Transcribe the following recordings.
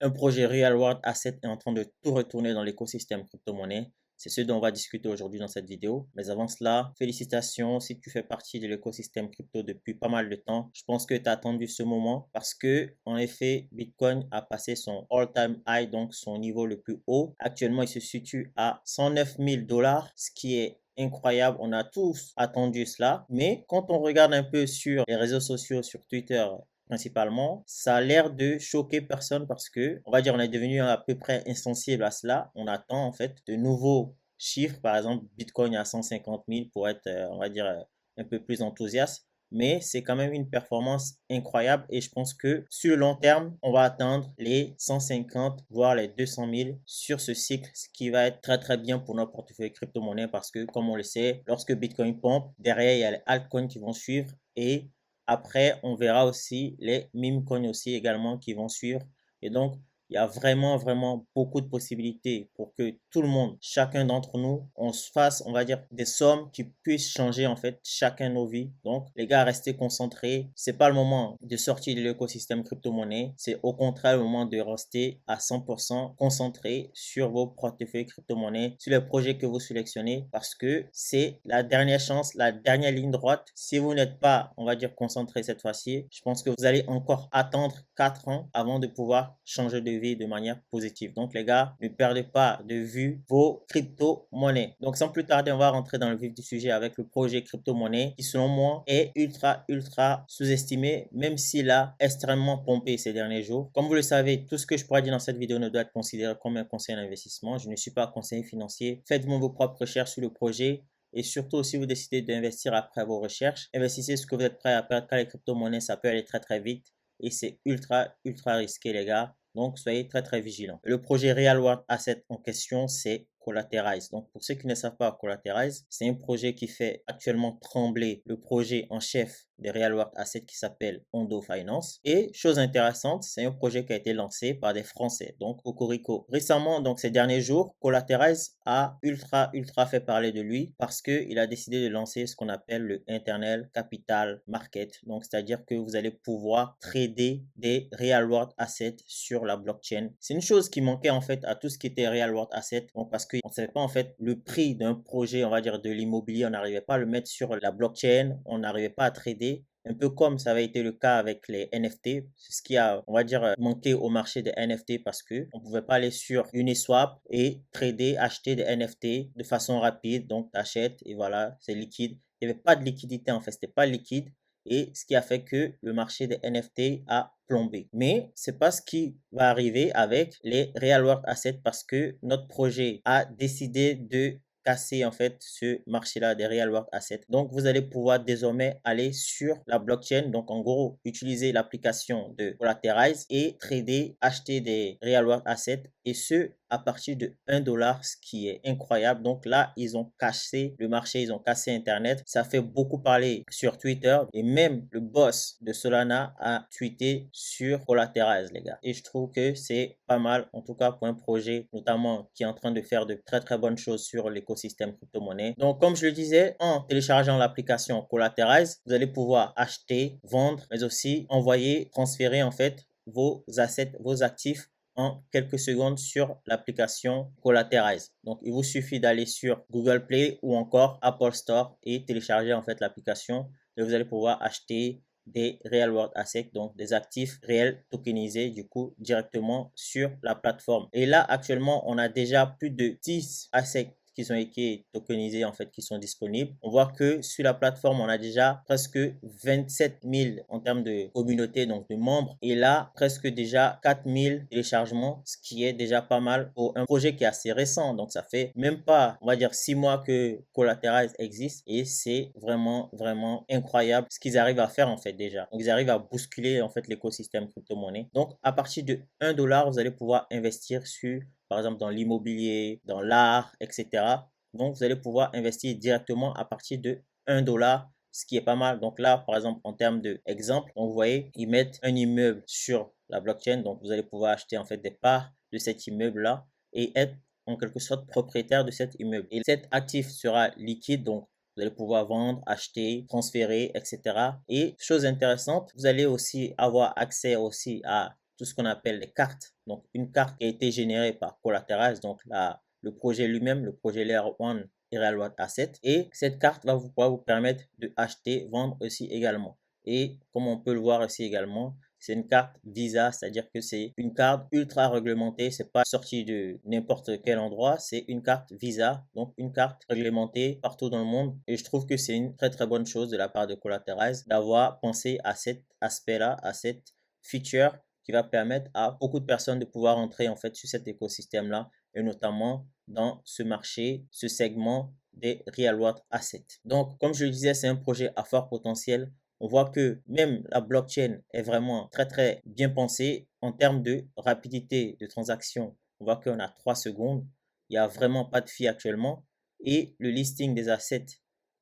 Un projet Real World Asset est en train de tout retourner dans l'écosystème crypto-monnaie. C'est ce dont on va discuter aujourd'hui dans cette vidéo. Mais avant cela, félicitations si tu fais partie de l'écosystème crypto depuis pas mal de temps. Je pense que tu as attendu ce moment parce que, en effet, Bitcoin a passé son all-time high, donc son niveau le plus haut. Actuellement, il se situe à 109 000 dollars, ce qui est incroyable. On a tous attendu cela. Mais quand on regarde un peu sur les réseaux sociaux, sur Twitter, principalement, ça a l'air de choquer personne parce que, on va dire, on est devenu à peu près insensible à cela. On attend en fait de nouveaux chiffres, par exemple, Bitcoin à 150 000 pour être, on va dire, un peu plus enthousiaste. Mais c'est quand même une performance incroyable et je pense que sur le long terme, on va atteindre les 150 voire les 200 000 sur ce cycle, ce qui va être très très bien pour notre portefeuille crypto-monnaie parce que comme on le sait, lorsque Bitcoin pompe, derrière il y a les altcoins qui vont suivre et après, on verra aussi les meme coins aussi également qui vont suivre. Et donc, il y a vraiment, vraiment beaucoup de possibilités pour que tout le monde, chacun d'entre nous, on se fasse, on va dire, des sommes qui puissent changer en fait chacun nos vies. Donc, les gars, restez concentrés. C'est pas le moment de sortir de l'écosystème crypto-monnaie. C'est au contraire le moment de rester à 100% concentré sur vos portefeuilles crypto-monnaie, sur les projets que vous sélectionnez parce que c'est la dernière chance, la dernière ligne droite. Si vous n'êtes pas, on va dire, concentré cette fois-ci, je pense que vous allez encore attendre 4 ans avant de pouvoir changer de vie de manière positive. Donc les gars, ne perdez pas de vue vos crypto-monnaies. Donc sans plus tarder, on va rentrer dans le vif du sujet avec le projet crypto-monnaie qui selon moi est ultra sous-estimé, même s'il a extrêmement pompé ces derniers jours. Comme vous le savez, tout ce que je pourrais dire dans cette vidéo ne doit être considéré comme un conseil d'investissement. Je ne suis pas conseiller financier. Faites-moi vos propres recherches sur le projet. Et surtout, si vous décidez d'investir après vos recherches, investissez ce que vous êtes prêt à perdre car les crypto-monnaies, ça peut aller très très vite et c'est ultra risqué les gars. Donc, soyez très très vigilants. Le projet Real World Asset en question, c'est Collateralize. Donc, pour ceux qui ne savent pas, Collateralize, c'est un projet qui fait actuellement trembler le projet en chef de Real World Asset qui s'appelle Ondo Finance. Et chose intéressante, c'est un projet qui a été lancé par des Français, donc Cocorico. Récemment, donc ces derniers jours, Collateralize a ultra fait parler de lui parce qu'il a décidé de lancer ce qu'on appelle le Internal Capital Market. Donc, c'est-à-dire que vous allez pouvoir trader des Real World Assets sur la blockchain. C'est une chose qui manquait en fait à tout ce qui était Real World Asset. Donc, parce qu'on ne savait pas en fait le prix d'un projet, on va dire de l'immobilier, on n'arrivait pas à le mettre sur la blockchain, on n'arrivait pas à trader. Un peu comme ça avait été le cas avec les NFT. C'est ce qui a, on va dire, manqué au marché des NFT parce que on pouvait pas aller sur Uniswap et trader, acheter des NFT de façon rapide. Donc, tu achètes et voilà, c'est liquide. Il n'y avait pas de liquidité en fait, c'était pas liquide. Et ce qui a fait que le marché des NFT a plombé. Mais c'est pas ce qui va arriver avec les Real World Assets parce que notre projet a décidé de casser en fait ce marché-là des Real World Assets. Donc, vous allez pouvoir désormais aller sur la blockchain. Donc, en gros, utiliser l'application de Collateralize et trader, acheter des Real World Assets et ce, à partir de 1 $, ce qui est incroyable. Donc là, ils ont cassé le marché, ils ont cassé Internet. Ça fait beaucoup parler sur Twitter et même le boss de Solana a tweeté sur Collateralize, les gars. Et je trouve que c'est pas mal, en tout cas pour un projet, notamment qui est en train de faire de très bonnes choses sur l'écosystème crypto-monnaie. Donc, comme je le disais, en téléchargeant l'application Collateralize, vous allez pouvoir acheter, vendre, mais aussi envoyer, transférer en fait vos assets, vos actifs en quelques secondes sur l'application Collateralize. Donc, il vous suffit d'aller sur Google Play ou encore Apple Store et télécharger en fait l'application et vous allez pouvoir acheter des Real World Assets, donc des actifs réels tokenisés du coup directement sur la plateforme. Et là, actuellement, on a déjà plus de 10 assets qui ont été tokenisés en fait qui sont disponibles. On voit que sur la plateforme, on a déjà presque 27 000 en termes de communauté, donc de membres. Et là, presque déjà 4 000 téléchargements, ce qui est déjà pas mal pour un projet qui est assez récent. Donc ça fait même pas, on va dire 6 mois que Collateralize existe et c'est vraiment incroyable ce qu'ils arrivent à faire en fait déjà. Donc ils arrivent à bousculer en fait l'écosystème crypto-monnaie. Donc à partir de 1 $, vous allez pouvoir investir sur par exemple dans l'immobilier, dans l'art, etc. Donc, vous allez pouvoir investir directement à partir de 1 $, ce qui est pas mal. Donc là, par exemple, en termes d'exemple, on voyait, ils mettent un immeuble sur la blockchain. Donc, vous allez pouvoir acheter en fait des parts de cet immeuble-là et être en quelque sorte propriétaire de cet immeuble. Et cet actif sera liquide, donc vous allez pouvoir vendre, acheter, transférer, etc. Et chose intéressante, vous allez aussi avoir accès aussi à tout ce qu'on appelle les cartes. Donc, une carte qui a été générée par Collateralize, donc le projet lui-même, le projet Layer 1 et Real World Asset. Et cette carte va pouvoir vous permettre de acheter, vendre aussi également. Et comme on peut le voir ici également, c'est une carte Visa, c'est-à-dire que c'est une carte ultra réglementée. C'est pas sorti de n'importe quel endroit, c'est une carte Visa, donc une carte réglementée partout dans le monde. Et je trouve que c'est une très très bonne chose de la part de Collateralize d'avoir pensé à cet aspect-là, à cette feature qui va permettre à beaucoup de personnes de pouvoir entrer en fait sur cet écosystème-là et notamment dans ce marché, ce segment des Real World Assets. Donc, comme je le disais, c'est un projet à fort potentiel. On voit que même la blockchain est vraiment très très bien pensée en termes de rapidité de transaction. On voit qu'on a 3 secondes. Il n'y a vraiment pas de fee actuellement. Et le listing des assets,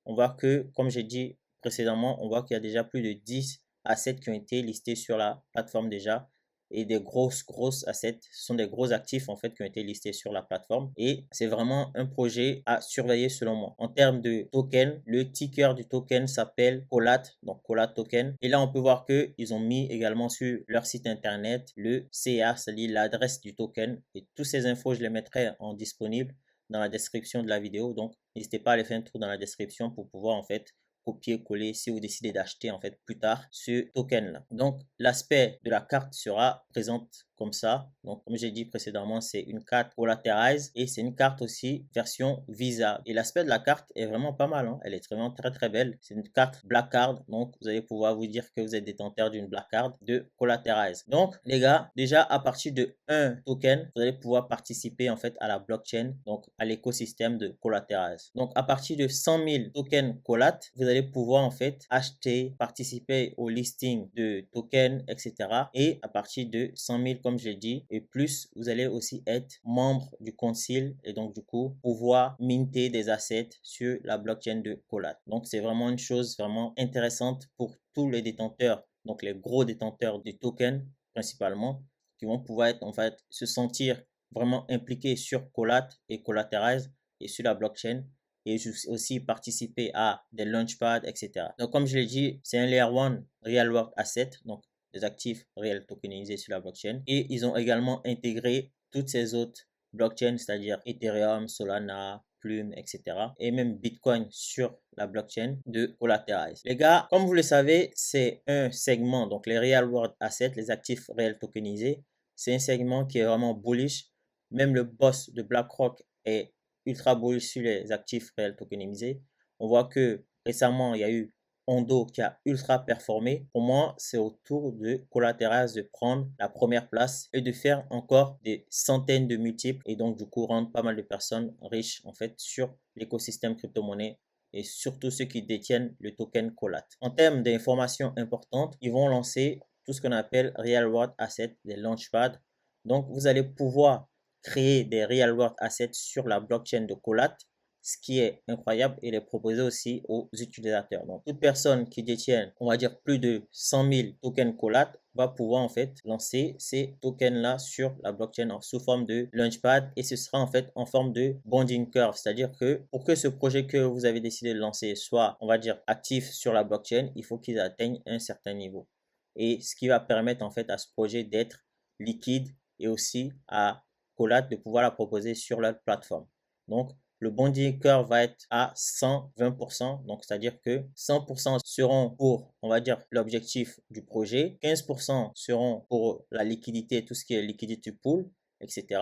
on voit que, comme j'ai dit précédemment, on voit qu'il y a déjà plus de 10 assets qui ont été listés sur la plateforme déjà et des grosses assets. Ce sont des gros actifs en fait qui ont été listés sur la plateforme et c'est vraiment un projet à surveiller selon moi. En termes de token, le ticker du token s'appelle Colat, donc Colat token. Et là, on peut voir que ils ont mis également sur leur site internet le CA, c'est-à-dire l'adresse du token. Et toutes ces infos, je les mettrai en disponible dans la description de la vidéo. Donc, n'hésitez pas à aller faire un tour dans la description pour pouvoir en fait copier-coller si vous décidez d'acheter en fait plus tard ce token là. Donc l'aspect de la carte sera présente comme ça. Donc comme j'ai dit précédemment, c'est une carte Collateralize et c'est une carte aussi version Visa. Et l'aspect de la carte est vraiment pas mal, hein. Elle est vraiment très très belle. C'est une carte Black Card, donc vous allez pouvoir vous dire que vous êtes détenteur d'une Black Card de Collateralize. Donc les gars, déjà à partir de un token, vous allez pouvoir participer en fait à la blockchain, donc à l'écosystème de Collateralize. Donc à partir de 100 000 tokens Collat, vous allez pouvoir en fait acheter, participer au listing de tokens, etc. Et à partir de 100 000, comme je l'ai dit, et plus, vous allez aussi être membre du concile et donc du coup pouvoir minter des assets sur la blockchain de Collat. Donc c'est vraiment une chose vraiment intéressante pour tous les détenteurs, donc les gros détenteurs de tokens principalement, qui vont pouvoir être en fait se sentir vraiment impliqués sur Collat et Collateralize et sur la blockchain et aussi participer à des launchpads, etc. Donc, comme je l'ai dit, c'est un Layer 1 Real World Asset, donc des actifs réels tokenisés sur la blockchain. Et ils ont également intégré toutes ces autres blockchains, c'est-à-dire Ethereum, Solana, Plume, etc. Et même Bitcoin sur la blockchain de Collateralize. Les gars, comme vous le savez, c'est un segment, donc les Real World Assets, les actifs réels tokenisés, c'est un segment qui est vraiment bullish. Même le boss de BlackRock est ultra bullish sur les actifs réels tokenisés. On voit que récemment, il y a eu Ondo qui a ultra performé. Pour moi, c'est au tour de Collateralize de prendre la première place et de faire encore des centaines de multiples et donc du coup rendre pas mal de personnes riches en fait sur l'écosystème crypto-monnaie et surtout ceux qui détiennent le token Collat. En termes d'informations importantes, ils vont lancer tout ce qu'on appelle Real World Assets, des launchpads. Donc, vous allez pouvoir créer des Real World Assets sur la blockchain de Collat, ce qui est incroyable et les proposer aussi aux utilisateurs. Donc, toute personne qui détient, on va dire, plus de 100 000 tokens Collat va pouvoir en fait lancer ces tokens-là sur la blockchain sous forme de launchpad et ce sera en fait en forme de bonding curve. C'est-à-dire que pour que ce projet que vous avez décidé de lancer soit, on va dire, actif sur la blockchain, il faut qu'ils atteignent un certain niveau. Et ce qui va permettre en fait à ce projet d'être liquide et aussi à Collat de pouvoir la proposer sur leur plateforme. Donc, le bonding curve va être à 120%, donc c'est-à-dire que 100% seront pour, on va dire, l'objectif du projet, 15% seront pour la liquidité, tout ce qui est liquidity pool, etc.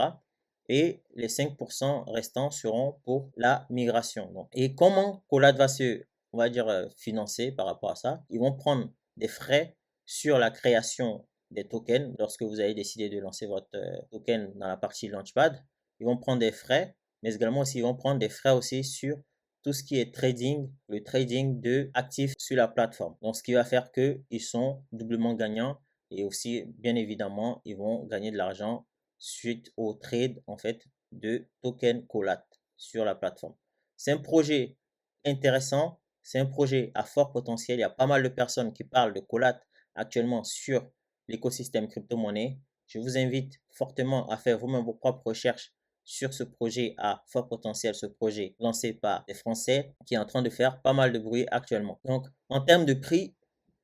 Et les 5% restants seront pour la migration. Donc, et comment Collat va se, on va dire, financer par rapport à ça? Ils vont prendre des frais sur la création des tokens lorsque vous avez décidé de lancer votre token dans la partie Launchpad. Ils vont prendre des frais, mais également aussi ils vont prendre des frais aussi sur tout ce qui est trading, le trading de actifs sur la plateforme. Donc, ce qui va faire qu'ils sont doublement gagnants et aussi, bien évidemment, ils vont gagner de l'argent suite au trade en fait de token Collat sur la plateforme. C'est un projet intéressant, c'est un projet à fort potentiel. Il y a pas mal de personnes qui parlent de Collat actuellement sur l'écosystème crypto-monnaie. Je vous invite fortement à faire vous-même vos propres recherches sur ce projet à fort potentiel, ce projet lancé par des Français qui est en train de faire pas mal de bruit actuellement. Donc, en termes de prix,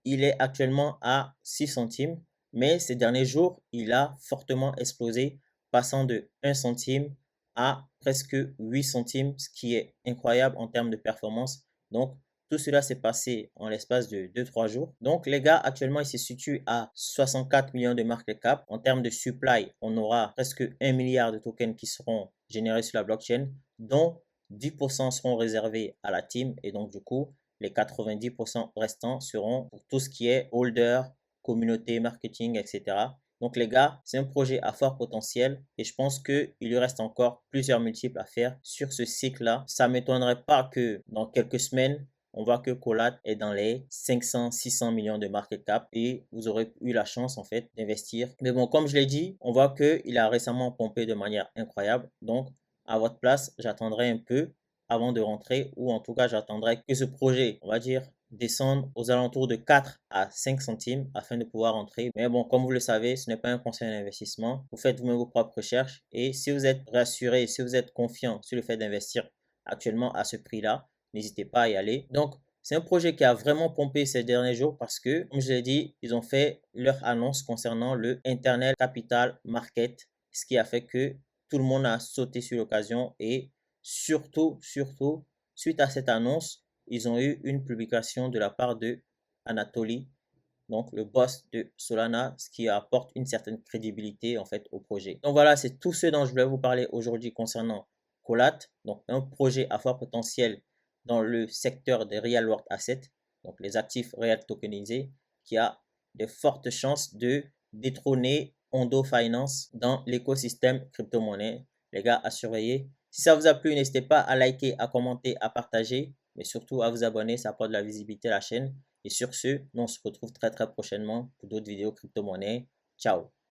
il est actuellement à 6 centimes. mais ces derniers jours, il a fortement explosé, passant de 1 centime à presque 8 centimes, ce qui est incroyable en termes de performance. Donc, tout cela s'est passé en l'espace de 2-3 jours. Donc, les gars, actuellement, il se situe à 64 millions de market cap. En termes de supply, on aura presque 1 milliard de tokens qui seront générés sur la blockchain, dont 10% seront réservés à la team. Et donc, du coup, les 90% restants seront pour tout ce qui est holder, communauté, marketing, etc. Donc les gars, c'est un projet à fort potentiel et je pense qu'il lui reste encore plusieurs multiples à faire sur ce cycle-là. Ça ne m'étonnerait pas que dans quelques semaines, on voit que Colat est dans les 500-600 millions de market cap et vous aurez eu la chance en fait d'investir. Mais bon, comme je l'ai dit, on voit qu'il a récemment pompé de manière incroyable. Donc, à votre place, j'attendrai un peu avant de rentrer ou en tout cas, j'attendrai que ce projet, on va dire, descendre aux alentours de 4 à 5 centimes afin de pouvoir entrer. Mais bon, comme vous le savez, ce n'est pas un conseil d'investissement. Vous faites vous-même vos propres recherches et si vous êtes rassuré, si vous êtes confiant sur le fait d'investir actuellement à ce prix-là, n'hésitez pas à y aller. Donc, c'est un projet qui a vraiment pompé ces derniers jours parce que, comme je l'ai dit, ils ont fait leur annonce concernant le Internet Capital Market, ce qui a fait que tout le monde a sauté sur l'occasion et surtout, suite à cette annonce, ils ont eu une publication de la part de Anatoly, donc le boss de Solana, ce qui apporte une certaine crédibilité en fait au projet. Donc voilà, c'est tout ce dont je voulais vous parler aujourd'hui concernant Colat, donc un projet à fort potentiel dans le secteur des real world assets, donc les actifs réels tokenisés, qui a de fortes chances de détrôner Ondo Finance dans l'écosystème crypto-monnaie. Les gars, à surveiller. Si ça vous a plu, n'hésitez pas à liker, à commenter, à partager, mais surtout à vous abonner, ça apporte de la visibilité à la chaîne. Et sur ce, nous on se retrouve très prochainement pour d'autres vidéos crypto-monnaie. Ciao!